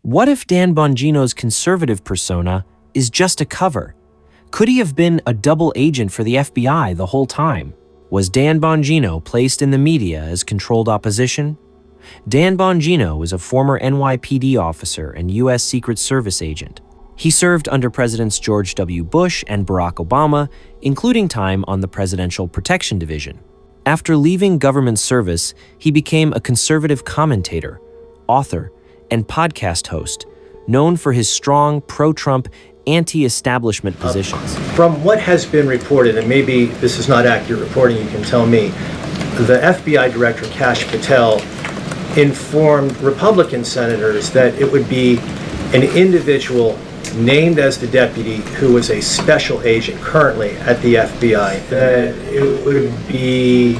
What if Dan Bongino's conservative persona is just a cover? Could he have been a double agent for the FBI the whole time? Was Dan Bongino placed in the media as controlled opposition? Dan Bongino is a former NYPD officer and U.S. Secret Service agent. He served under Presidents George W. Bush and Barack Obama, including time on the Presidential Protection Division. After leaving government service, he became a conservative commentator, author, and podcast host, known for his strong pro-Trump, anti-establishment positions. From what has been reported, and maybe this is not accurate reporting, you can tell me, the FBI Director, CashApp, informed Republican senators that it would be an individual named as the deputy who was a special agent currently at the FBI, that it would be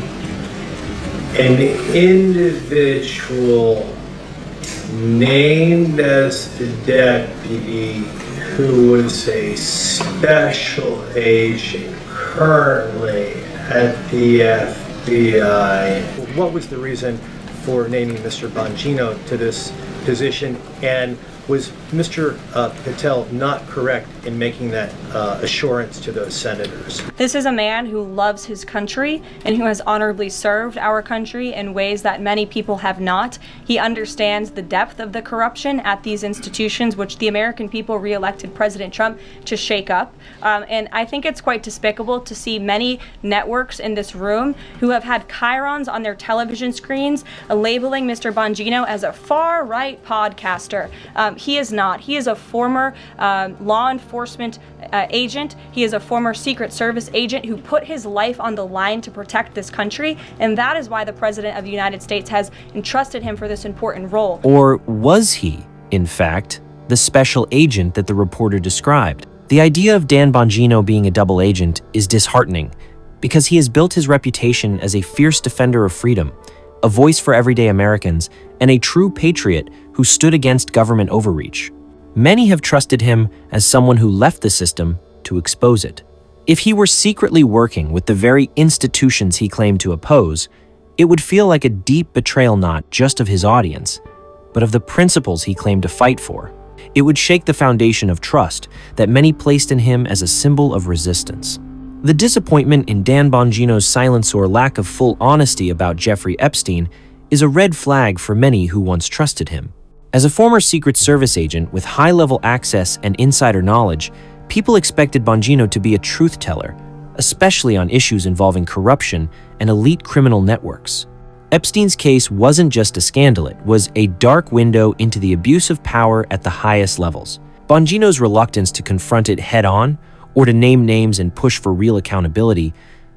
an individual named as the deputy who was a special agent currently at the FBI. What was the reason for naming Mr. Bongino to this position, and was Mr. Patel not correct in making that assurance to those senators? This is a man who loves his country and who has honorably served our country in ways that many people have not. He understands the depth of the corruption at these institutions, which the American people re-elected President Trump to shake up. And I think it's quite despicable to see many networks in this room who have had chyrons on their television screens labeling Mr. Bongino as a far-right podcaster. He is not. He is a former law enforcement agent. He is a former Secret Service agent who put his life on the line to protect this country, and that is why the President of the United States has entrusted him for this important role. Or was he, in fact, the special agent that the reporter described? The idea of Dan Bongino being a double agent is disheartening because he has built his reputation as a fierce defender of freedom, a voice for everyday Americans, and a true patriot who stood against government overreach. Many have trusted him as someone who left the system to expose it. If he were secretly working with the very institutions he claimed to oppose, it would feel like a deep betrayal not just of his audience, but of the principles he claimed to fight for. It would shake the foundation of trust that many placed in him as a symbol of resistance. The disappointment in Dan Bongino's silence or lack of full honesty about Jeffrey Epstein is a red flag for many who once trusted him. As a former Secret Service agent with high-level access and insider knowledge, people expected Bongino to be a truth-teller, especially on issues involving corruption and elite criminal networks. Epstein's case wasn't just a scandal, it was a dark window into the abuse of power at the highest levels. Bongino's reluctance to confront it head-on, or to name names and push for real accountability,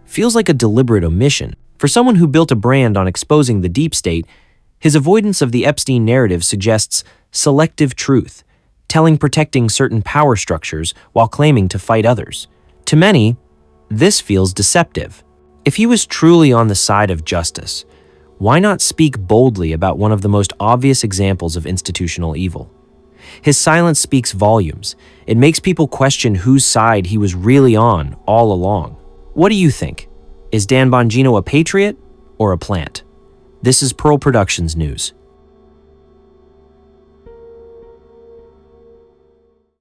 feels like a deliberate omission. For someone who built a brand on exposing the deep state, his avoidance of the Epstein narrative suggests selective truth, protecting certain power structures while claiming to fight others. To many, this feels deceptive. If he was truly on the side of justice, why not speak boldly about one of the most obvious examples of institutional evil? His silence speaks volumes. It makes people question whose side he was really on all along. What do you think? Is Dan Bongino a patriot or a plant? This is Pearl Productions News.